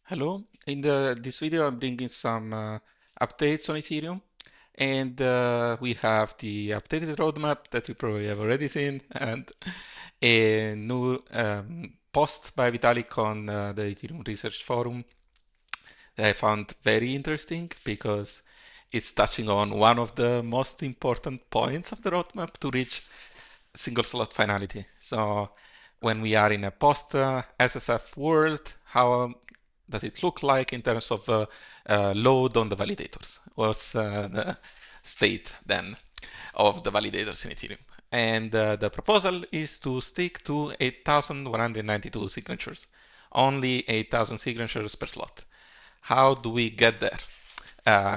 Hello, in this video I'm bringing some updates on Ethereum, and we have the updated roadmap that you probably have already seen, and a new post by Vitalik on the Ethereum Research Forum that I found very interesting because it's touching on one of the most important points of the roadmap to reach single slot finality. So when we are in a post SSF world, how does it look like in terms of load on the validators? What's the state then of the validators in Ethereum? And the proposal is to stick to 8,192 signatures, only 8,000 signatures per slot. How do we get there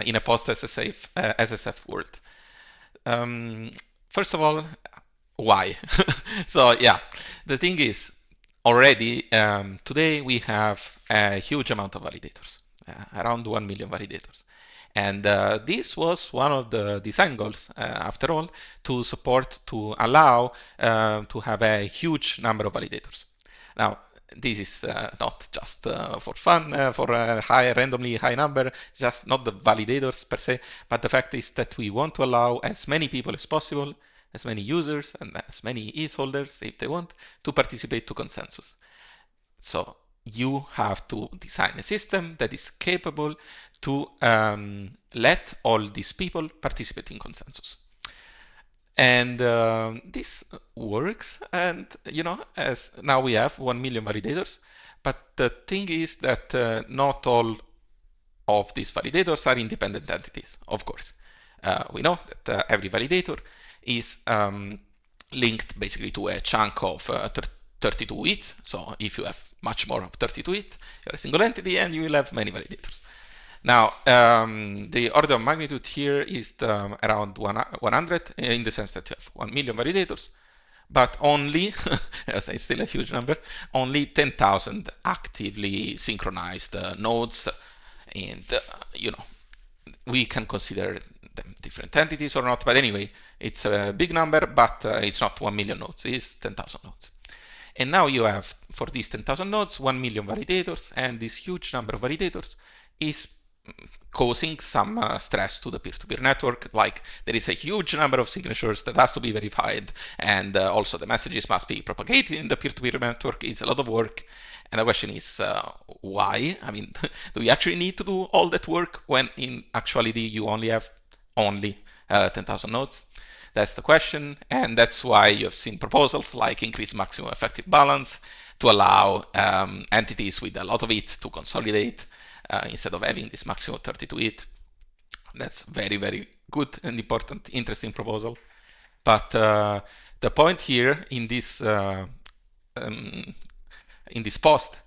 in a post SSF world? Um, First of all, why? So yeah, the thing is, already today we have a huge amount of validators, around 1 million validators. And this was one of the design goals, after all, to allow to have a huge number of validators. Now, this is not just for fun, for a randomly high number, just not the validators per se, but the fact is that we want to allow as many people as possible, as many users and as many ETH holders, if they want, to participate to consensus. So you have to design a system that is capable to let all these people participate in consensus. And this works, and as now we have 1 million validators, but the thing is that not all of these validators are independent entities, of course. We know that every validator is linked basically to a chunk of 32 ETH. So if you have much more of 32 ETH, you're a single entity and you will have many validators. Now, the order of magnitude here is around 100 in the sense that you have 1 million validators, but only, as it's still a huge number, only 10,000 actively synchronized nodes. And, we can consider them different entities or not, but anyway, it's a big number, but it's not 1 million nodes, it's 10,000 nodes. And now you have, for these 10,000 nodes, 1 million validators, and this huge number of validators is causing some stress to the peer-to-peer network. Like there is a huge number of signatures that has to be verified, and also the messages must be propagated in the peer-to-peer network. It's a lot of work. And the question is, why? I mean, do we actually need to do all that work when in actuality you only have 10,000 nodes? That's the question, and that's why you have seen proposals like increase maximum effective balance to allow entities with a lot of ETH to consolidate instead of having this maximum 32 ETH. That's very, very good and important, interesting proposal. But the point here in this post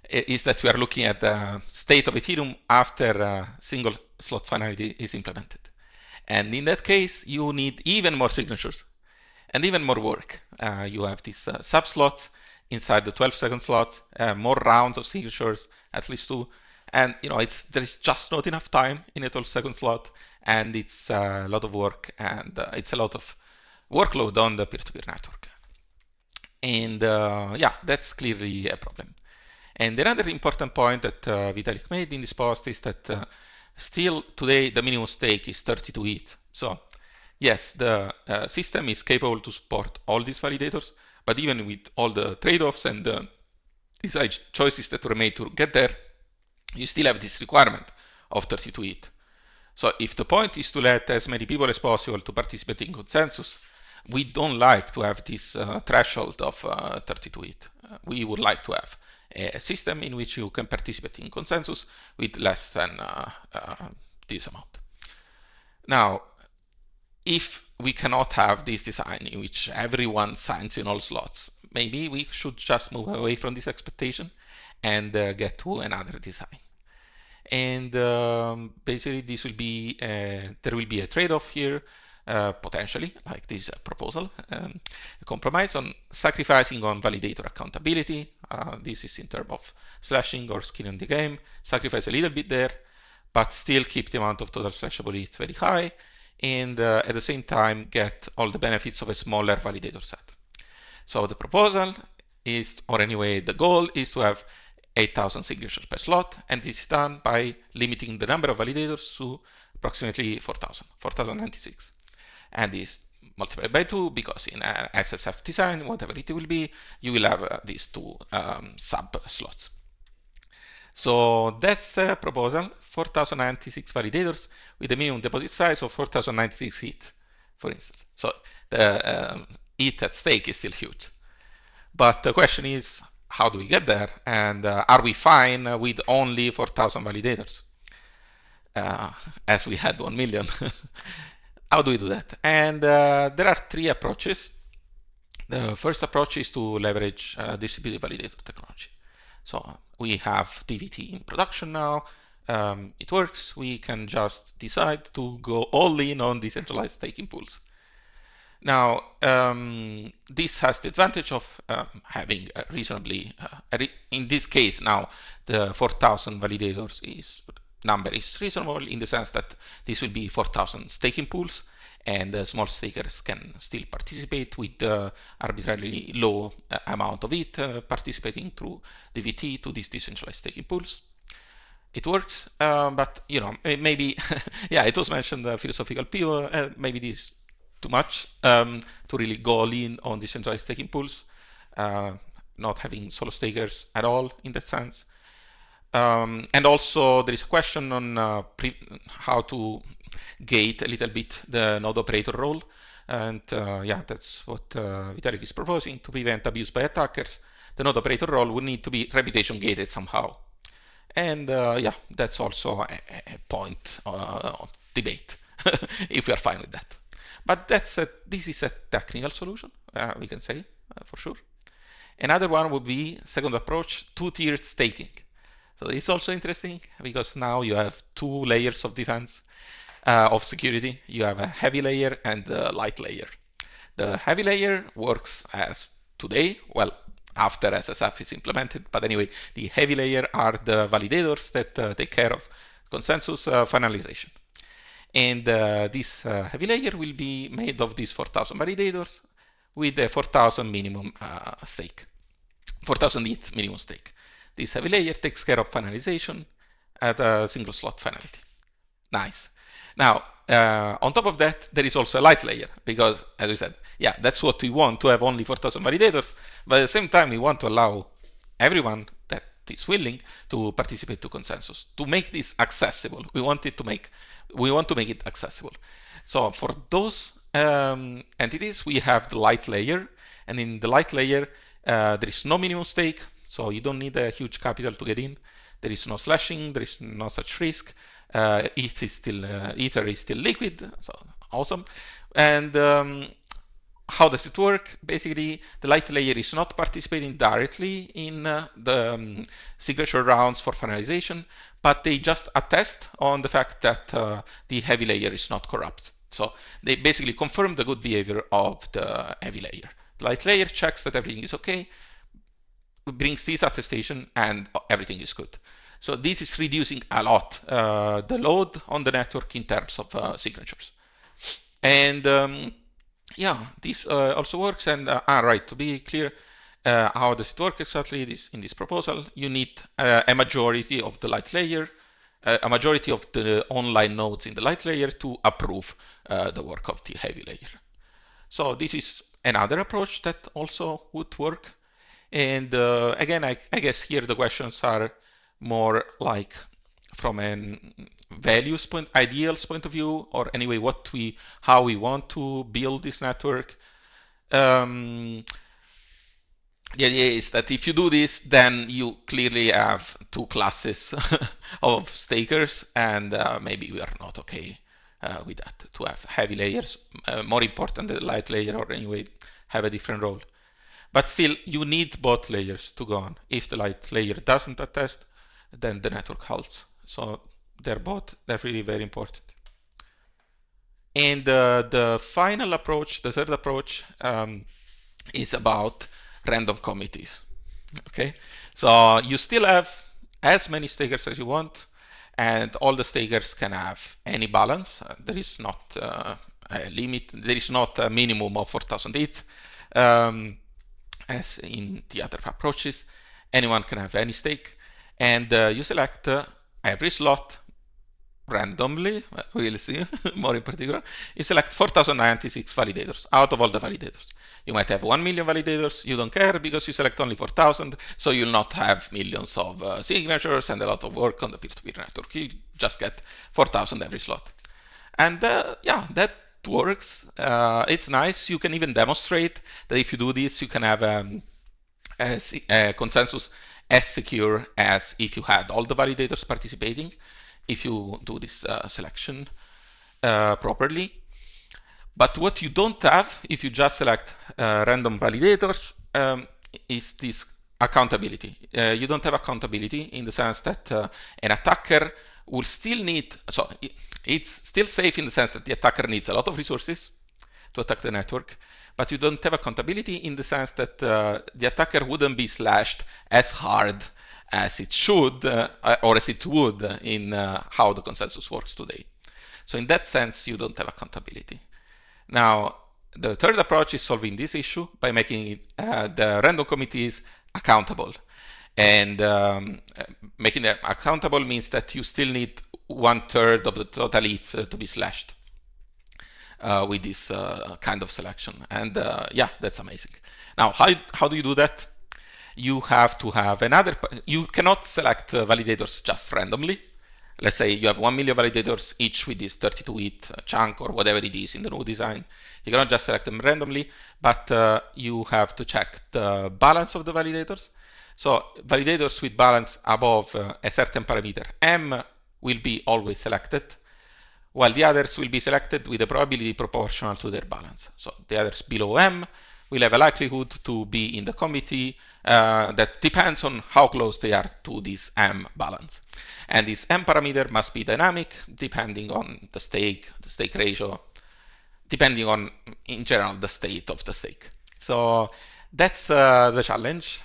is that we are looking at the state of Ethereum after single slot finality is implemented. And in that case, you need even more signatures and even more work. You have these sub-slots inside the 12-second slots, more rounds of signatures, at least 2. And there is just not enough time in a 12-second slot, and it's a lot of work, and it's a lot of workload on the peer-to-peer network. And yeah, that's clearly a problem. And another important point that Vitalik made in this post is that still today the minimum stake is 32 ETH. So yes, the system is capable to support all these validators, but even with all the trade-offs and the design choices that were made to get there, you still have this requirement of 32 ETH. So if the point is to let as many people as possible to participate in consensus, we don't like to have this threshold of 32 ETH. We would like to have a system in which you can participate in consensus with less than this amount. Now, if we cannot have this design in which everyone signs in all slots, maybe we should just move away from this expectation and get to another design. And basically this will be there will be a trade-off here, potentially, like this proposal, a compromise on sacrificing on validator accountability. This is in terms of slashing or skin in the game, sacrifice a little bit there, but still keep the amount of total slashable ETH very high, and at the same time get all the benefits of a smaller validator set. So the proposal is, or anyway, the goal is to have 8,000 signatures per slot, and this is done by limiting the number of validators to approximately 4,096. And this multiplied by 2 because in SSF design, whatever it will be, you will have these two sub slots. So that's a proposal, 4,096 validators with a minimum deposit size of 4,096 ETH, for instance. So the ETH at stake is still huge. But the question is, how do we get there? And are we fine with only 4,000 validators? As we had 1 million. How do we do that? And there are three approaches. The first approach is to leverage distributed validator technology. So we have DVT in production now. It works. We can just decide to go all in on decentralized staking pools. Now, this has the advantage of having a reasonably, in this case now, the 4,000 validators number is reasonable in the sense that this will be 4,000 staking pools, and small stakers can still participate with arbitrarily low amount of ETH participating through DVT to these decentralized staking pools. It works, but maybe, yeah, it was mentioned philosophical pivot, maybe this too much to really go all in on decentralized staking pools, not having solo stakers at all in that sense. And also there is a question on how to gate a little bit the node operator role. And yeah, that's what Vitalik is proposing to prevent abuse by attackers. The node operator role would need to be reputation gated somehow. And yeah, that's also a point of debate if we are fine with that. But this is a technical solution, we can say, for sure. Another one would be, second approach, two-tiered staking. So it's also interesting because now you have two layers of defense, of security. You have a heavy layer and a light layer. The heavy layer works as today, well, after SSF is implemented, but anyway, the heavy layer are the validators that take care of consensus finalization. And this heavy layer will be made of these 4,000 validators with a 4,000 minimum stake, 4,000 ETH minimum stake. This heavy layer takes care of finalization at a single slot finality. Nice. Now, on top of that, there is also a light layer because, as we said, yeah, that's what we want, to have only 4,000 validators, but at the same time, we want to allow everyone that is willing to participate to consensus, to make this accessible. We want to make it accessible. So for those entities, we have the light layer, and in the light layer, there is no minimum stake, so you don't need a huge capital to get in. There is no slashing, there is no such risk. Ether is still liquid, so awesome. And how does it work? Basically, the light layer is not participating directly in the signature rounds for finalization, but they just attest on the fact that the heavy layer is not corrupt. So they basically confirm the good behavior of the heavy layer. The light layer checks that everything is okay, brings this attestation, and everything is good. So this is reducing a lot the load on the network in terms of signatures. And yeah, this also works. And right, to be clear, how does it work exactly? In this proposal, you need a majority of the light layer, a majority of the online nodes in the light layer to approve the work of the heavy layer. So this is another approach that also would work. And again, I guess here the questions are more like from an values point, ideals point of view, or anyway, how we want to build this network. The idea is that if you do this, then you clearly have two classes of stakers, and maybe we are not okay with that. To have heavy layers, more important than the light layer, or anyway, have a different role. But still, you need both layers to go on. If the light layer doesn't attest, then the network halts. So they're really very important. And the final approach, the third approach, is about random committees. Okay, so you still have as many stakers as you want, and all the stakers can have any balance. There is not a limit. There is not a minimum of 4,000 ETH. As in the other approaches, anyone can have any stake. And you select every slot randomly, we'll see more in particular. You select 4096 validators out of all the validators. You might have 1 million validators, you don't care because you select only 4000, so you'll not have millions of signatures and a lot of work on the peer-to-peer network. You just get 4000 every slot. And yeah, that works. It's nice. You can even demonstrate that if you do this, you can have a consensus as secure as if you had all the validators participating, if you do this selection properly. But what you don't have, if you just select random validators, is this accountability. You don't have accountability in the sense that an attacker will still need, so it's still safe in the sense that the attacker needs a lot of resources to attack the network, but you don't have accountability in the sense that the attacker wouldn't be slashed as hard as it should or as it would in how the consensus works today. So in that sense, you don't have accountability. Now, the third approach is solving this issue by making the random committees accountable. And making them accountable means that you still need 1/3 of the total ETH to be slashed with this kind of selection. And yeah, that's amazing. Now, how do you do that? You have to have you cannot select validators just randomly. Let's say you have 1 million validators, each with this 32 ETH chunk or whatever it is in the new design. You cannot just select them randomly, but you have to check the balance of the validators. So validators with balance above a certain parameter M will be always selected, while the others will be selected with a probability proportional to their balance. So the others below M will have a likelihood to be in the committee that depends on how close they are to this M balance. And this M parameter must be dynamic depending on the stake ratio, depending on, in general, the state of the stake. So that's the challenge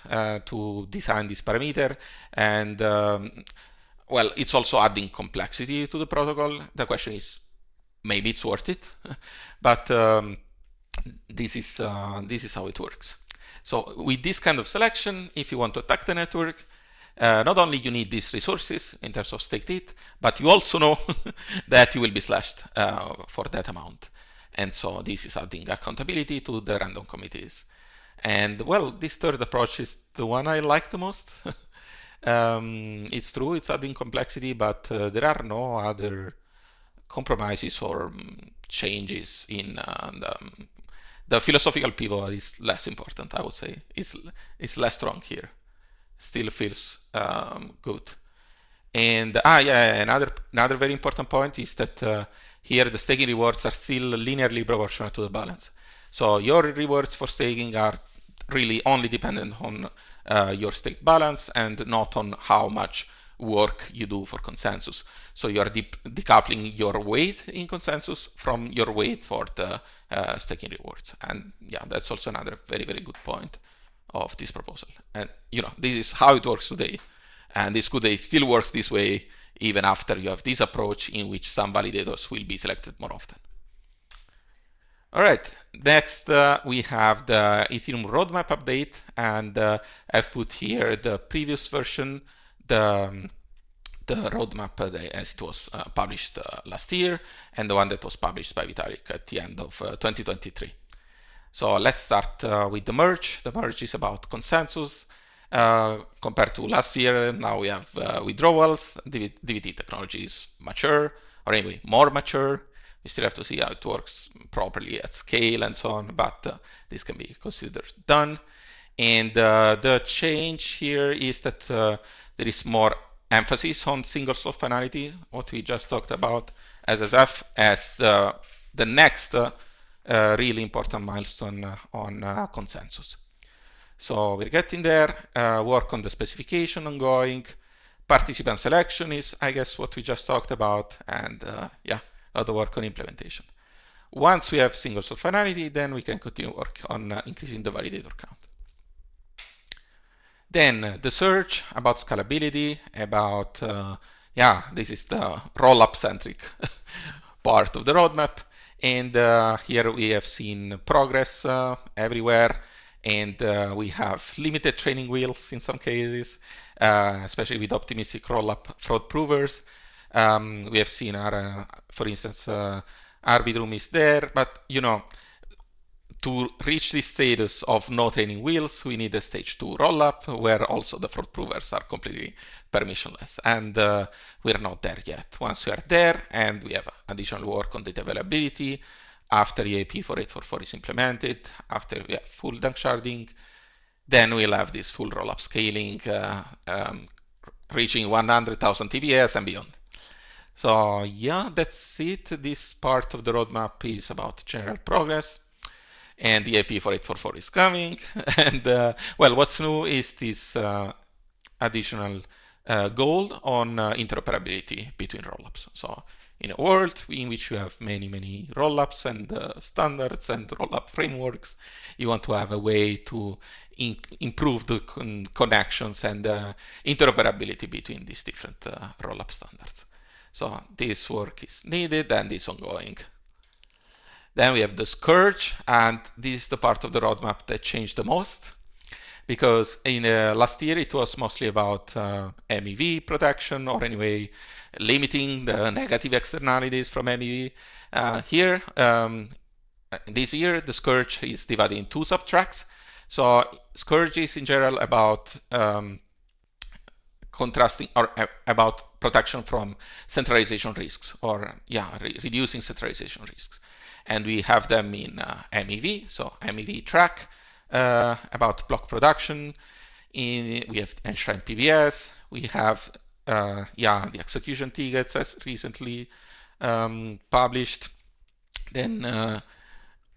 to design this parameter. And well, it's also adding complexity to the protocol. The question is, maybe it's worth it, but this is how it works. So with this kind of selection, if you want to attack the network, not only you need these resources in terms of staked ETH, but you also know that you will be slashed for that amount. And so this is adding accountability to the random committees. And well, this third approach is the one I like the most. It's true, it's adding complexity, but there are no other compromises or changes in the philosophical pivot is less important, I would say. It's less strong here. Still feels good. And yeah, another very important point is that here the staking rewards are still linearly proportional to the balance. So your rewards for staking are really only dependent on your staked balance and not on how much work you do for consensus. So you are decoupling your weight in consensus from your weight for the staking rewards. And yeah, that's also another very, very good point of this proposal. And you know, this is how it works today. And this today still works this way even after you have this approach in which some validators will be selected more often. All right, next we have the Ethereum roadmap update, and I've put here the previous version, the roadmap as it was published last year, and the one that was published by Vitalik at the end of 2023. So let's start with the merge. The merge is about consensus. Compared to last year, now we have withdrawals. DVT technology is mature, or anyway, more mature. We still have to see how it works properly at scale and so on, but this can be considered done. And the change here is that there is more emphasis on single slot finality, what we just talked about, SSF, as the next really important milestone on consensus. So we're getting there, work on the specification ongoing, participant selection is, I guess, what we just talked about, and yeah, a lot of work on implementation. Once we have single slot finality, then we can continue work on increasing the validator count. Then the Surge about scalability, about, yeah, this is the rollup centric part of the roadmap. And here we have seen progress everywhere. And we have limited training wheels in some cases. especially with optimistic rollup fraud provers. We have seen for instance, Arbitrum is there, but to reach this status of no training wheels, we need a stage 2 rollup where also the fraud provers are completely permissionless. And we're not there yet. Once we are there and we have additional work on data availability, after EIP 4844 is implemented, after we have full dunk sharding, then we'll have this full rollup scaling, reaching 100,000 TBS and beyond. So yeah, that's it. This part of the roadmap is about general progress. And the EIP 4844 is coming. And well, what's new is this additional goal on interoperability between rollups. So in a world in which you have many rollups and standards and rollup frameworks, you want to have a way to improve the connections and interoperability between these different rollup standards. So this work is needed and is ongoing. Then we have the Scourge, and this is the part of the roadmap that changed the most, because in last year it was mostly about MEV protection, or anyway limiting the negative externalities from MEV. Here, this year, the Scourge is divided in 2 subtracks. So Scourge is in general about contrasting or about protection from centralization risks, or reducing centralization risks. And we have them in MEV, so MEV track about block production. We have enshrined PBS. We have the execution tickets as recently published. Then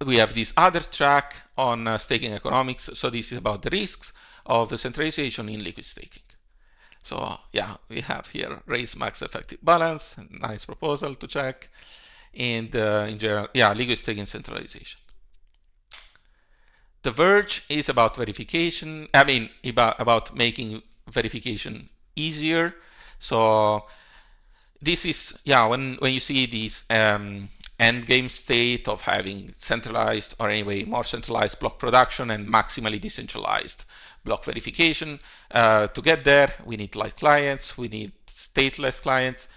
we have this other track on staking economics. So this is about the risks of the centralization in liquid staking. So yeah, we have here raise max effective balance, nice proposal to check. And in general, liquid staking centralization. The Verge is about verification. I mean, about making verification easier. So this is, when you see this end game state of having centralized, or anyway more centralized block production and maximally decentralized block verification. To get there, we need light clients, we need stateless clients,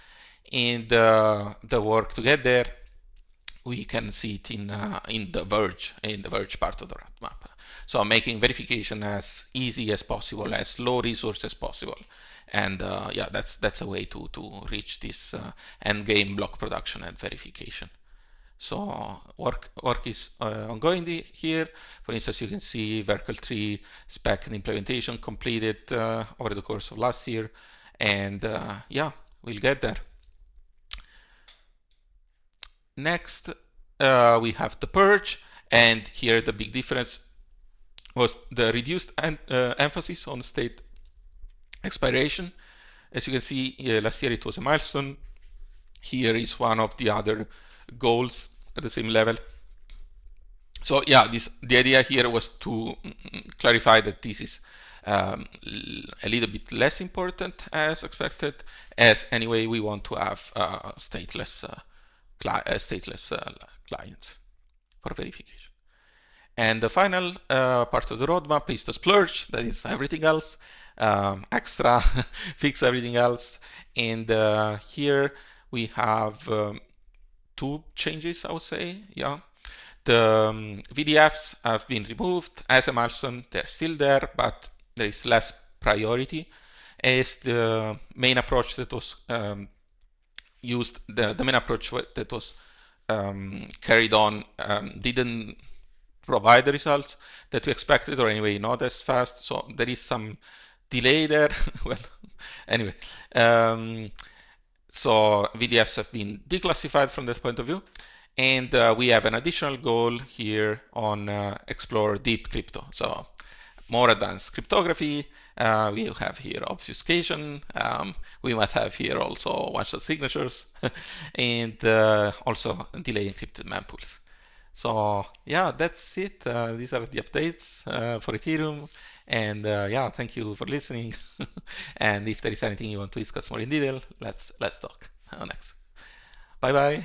and the work to get there, we can see it in the Verge part of the roadmap. So making verification as easy as possible, as low resource as possible, and that's a way to reach this end game block production and verification. So work is ongoing here. For instance, you can see Verkle Tree spec and implementation completed over the course of last year, and we'll get there. Next, we have the Purge, and here the big difference was the reduced emphasis on state expiration. As you can see, last year it was a milestone. Here is one of the other goals at the same level. So the idea here was to clarify that this is a little bit less important as expected, as anyway we want to have stateless clients for verification. And the final part of the roadmap is the Splurge, that is everything else, extra, fix everything else. And here we have 2 changes, I would say. The VDFs have been removed as a milestone. They're still there, but there is less priority, as the main approach that was used, the main approach that was carried on didn't provide the results that we expected, or anyway not as fast. So there is some delay there. Well, anyway, so VDFs have been declassified from this point of view. And we have an additional goal here on explore deep crypto. So more advanced cryptography. We have here obfuscation. We might have here also one-shot signatures and also delay encrypted mempools. So that's it. These are the updates for Ethereum. And thank you for listening. And if there is anything you want to discuss more in detail, let's talk. Next. Bye bye.